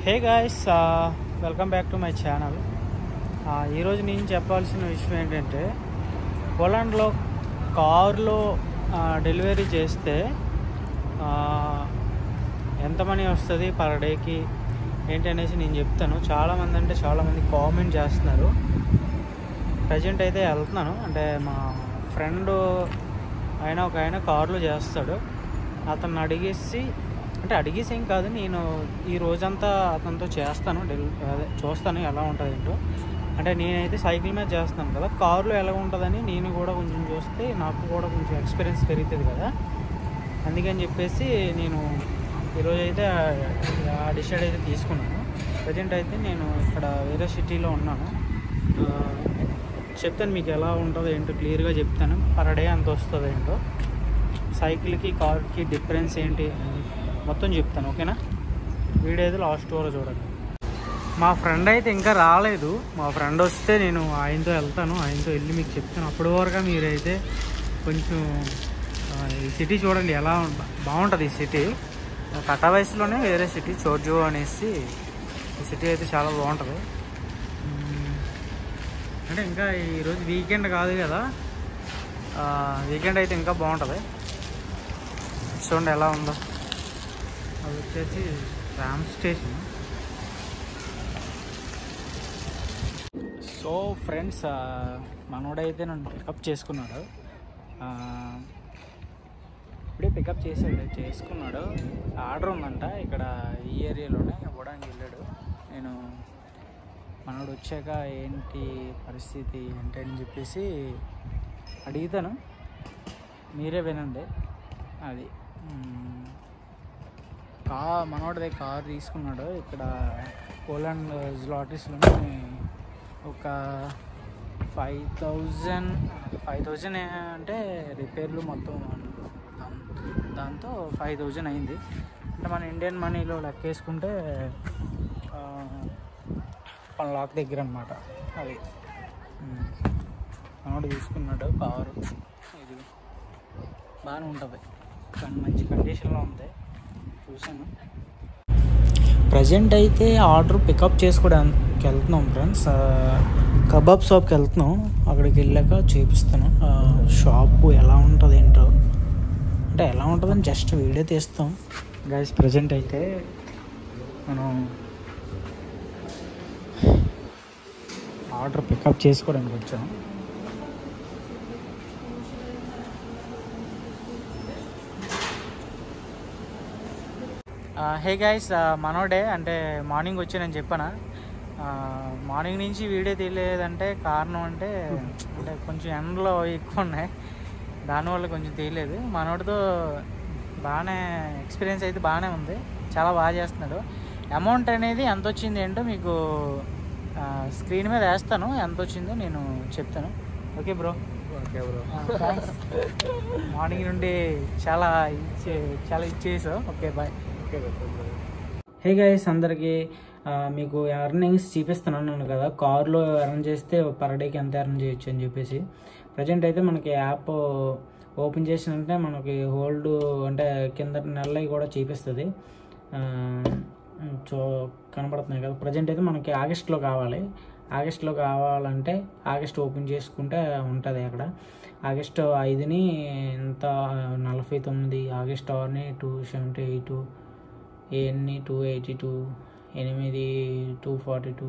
Hey guys, welcome back to my channel. ఈరోజు నేను చెప్పాల్సిన విషయం ఏంటంటే, పోలాండ్లో కారులో డెలివరీ చేస్తే ఎంత మనీ వస్తుంది పర్ డేకి ఏంటి అనేసి నేను చెప్తాను. చాలామంది కామెంట్ చేస్తున్నారు. ప్రజెంట్ అయితే వెళ్తున్నాను. అంటే మా ఫ్రెండ్ ఒక ఆయన కారులో చేస్తాడు. అతన్ని అడిగేసి ఏం కాదు, నేను ఈ రోజంతా అతనితో చేస్తాను, చూస్తాను ఎలా ఉంటుంది ఏంటో. అంటే నేనైతే సైకిల్ మీద చేస్తాను కదా, కారులో ఎలా ఉంటుందని నేను కూడా కొంచెం చూస్తే నాకు కూడా కొంచెం ఎక్స్పీరియన్స్ పెరుగుతుంది కదా. అందుకని చెప్పేసి నేను ఈరోజైతే డిసైడ్ అయితే తీసుకున్నాను. ప్రజెంట్ అయితే నేను ఇక్కడ వేరే సిటీలో ఉన్నాను. చెప్తాను మీకు ఎలా ఉంటుందో ఏంటో క్లియర్గా చెప్తాను. పర్ డే అంత వస్తుంది ఏంటో, సైకిల్కి కార్కి డిఫరెన్స్ ఏంటి మొత్తం చెప్తాను. ఓకేనా? వీడియో అయితే లాస్ట్ వరకు చూడండి. మా ఫ్రెండ్ అయితే ఇంకా రాలేదు. మా ఫ్రెండ్ వస్తే నేను ఆయనతో వెళ్తాను. ఆయనతో వెళ్ళి మీకు చెప్తాను. అప్పటి వరకు మీరైతే కొంచెం ఈ సిటీ చూడండి, ఎలా బాగుంటుంది ఈ సిటీ. కటావయసులోనే వేరే సిటీ చోర్జో అనేసి ఈ సిటీ అయితే చాలా బాగుంటుంది. అంటే ఇంకా ఈరోజు వీకెండ్ కాదు కదా, వీకెండ్ అయితే ఇంకా బాగుంటుంది. చూడండి ఎలా ఉందో. అది వచ్చేసి ట్రామ్ స్టేషన్. సో ఫ్రెండ్స్, మనోడైతే నన్ను పికప్ చేసుకున్నాడు. ఇప్పుడే పికప్ చేసుకున్నాడు. ఆర్డర్ ఉందంట ఇక్కడ ఈ ఏరియాలోనే, ఇవ్వడానికి వెళ్ళాడు. నేను మనోడు వచ్చాక ఏంటి పరిస్థితి ఏంటి అని చెప్పేసి అడుగుతాను, మీరే వినండి. అది మనోడిదే కారు తీసుకున్నాడు. ఇక్కడ పోలాండ్ జ్లాటిస్లోనే ఒక 5,000 అంటే రిపేర్లు మొత్తం దాంతో 5,000 అయింది. అంటే మన ఇండియన్ మనీలో లెక్కేసుకుంటే 1 lakh దగ్గర అనమాట. అది మనోడు తీసుకున్నాడు కారు. ఇది బాగానే ఉంటుంది, కానీ మంచి కండిషన్లో ఉంది, చూసాను. ప్రజెంట్ అయితే ఆర్డర్ పికప్ చేసుకోవడానికి వెళ్తున్నాం ఫ్రెండ్స్. కబాబ్ షాప్కి వెళ్తున్నాం. అక్కడికి వెళ్ళాక చూపిస్తాను షాపు ఎలా ఉంటుంది ఏంటో. అంటే ఎలా ఉంటుందని జస్ట్ వీడియో తీస్తాం గైస్. ప్రజెంట్ అయితే మనం ఆర్డర్ పికప్ చేసుకోవడానికి వచ్చాం. హే గైస్, మనోడే. అంటే మార్నింగ్ వచ్చానని చెప్పాను. మార్నింగ్ నుంచి వీడియో తీయలేదంటే కారణం అంటే కొంచెం ఎండలో ఎక్కువ ఉన్నాయి, దానివల్ల కొంచెం తీయలేదు. మనోడితో బాగానే ఎక్స్పీరియన్స్ అయితే బాగానే ఉంది, చాలా బాగా చేస్తున్నాడు. అమౌంట్ అనేది ఎంత వచ్చింది ఏంటో మీకు స్క్రీన్ మీద వేస్తాను. ఎంత వచ్చిందో నేను చెప్తాను. Okay bro? Okay bro, thanks. Morning నుండి చాలా ఇచ్చేసావు. Okay, bye. హే గైస్, అందరికీ మీకు ఎర్నింగ్స్ చూపిస్తున్నాను కదా. కారులో ఎర్న్ చేస్తే పర్ డేకి ఎంత ఎర్న్ చేయొచ్చు అని చెప్పేసి. ప్రజెంట్ అయితే మనకి యాప్ ఓపెన్ చేసినంటే మనకి హోల్డ్ అంటే కింద నెలలు కూడా చూపిస్తుంది. కనపడుతున్నాయి కదా. ప్రజెంట్ అయితే మనకి ఆగస్ట్లో కావాలంటే ఆగస్ట్ ఓపెన్ చేసుకుంటే ఉంటుంది అక్కడ. ఆగస్టు 5ని ఎంత 49, ఆగస్ట్ 6ని 278, 7ని 282, 8 242,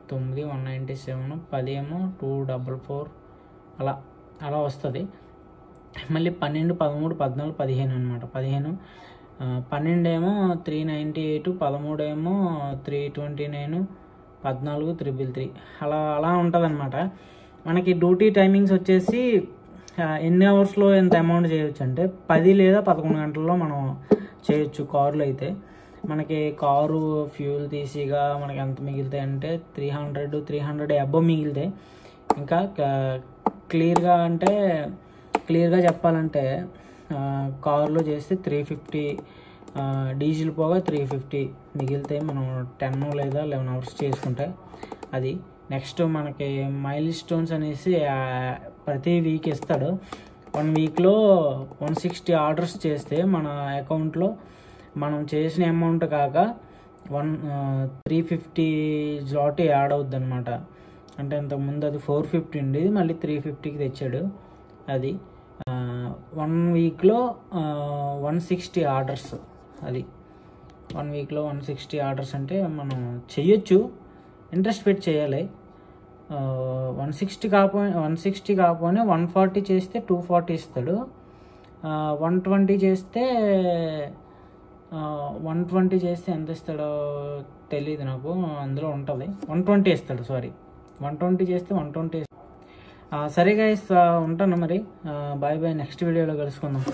9 197, 10 ఏమో 244, అలా వస్తుంది. మళ్ళీ 12, 13, 14, 15 అనమాట. 12 ఏమో 398, 13 ఏమో 329, 14 333, అలా ఉంటుంది అనమాట. మనకి డ్యూటీ టైమింగ్స్ వచ్చేసి ఎన్ని అవర్స్లో ఎంత అమౌంట్ చేయొచ్చు అంటే 10 లేదా 11 గంటల్లో మనం చేయొచ్చు. కారులో అయితే మనకి కారు ఫ్యూల్ తీసిగా మనకి ఎంత మిగులుతాయి అంటే 300 అబవ్ మిగిలితాయి. ఇంకా క్లియర్గా చెప్పాలంటే కారులో చేస్తే 350, డీజిల్ పోగా 350 మిగిలితే మనం 10 లేదా 11 అవర్స్ చేసుకుంటే. అది నెక్స్ట్ మనకి మైల్ స్టోన్స్ అనేసి ప్రతి వీక్ ఇస్తాడు. 1 వీక్లో 160 ఆర్డర్స్ చేస్తే మన అకౌంట్లో మనం చేసిన అమౌంట్ కాక 350 zloty యాడ్ అవుద్ది అనమాట. అంటే ఇంతకుముందు అది 450 ఉండేది, మళ్ళీ 350కి తెచ్చాడు. అది 1 వీక్లో 160 ఆర్డర్స్. అది 1 వీక్లో 160 ఆర్డర్స్ అంటే మనం చెయ్యొచ్చు, ఇంట్రెస్ట్ పెట్టి చేయాలి. 160 కాకపోయినా 140 చేస్తే 240 ఇస్తాడు. 120 చేస్తే 120 చేస్తే ఎంత ఇస్తాడో తెలియదు నాకు, అందులో ఉంటుంది. 120 ఇస్తాడు, సారీ 120 చేస్తే 120. సరే గైస్, ఉంటాను మరి. బాయ్ బాయ్, నెక్స్ట్ వీడియోలో కలుసుకుందాం.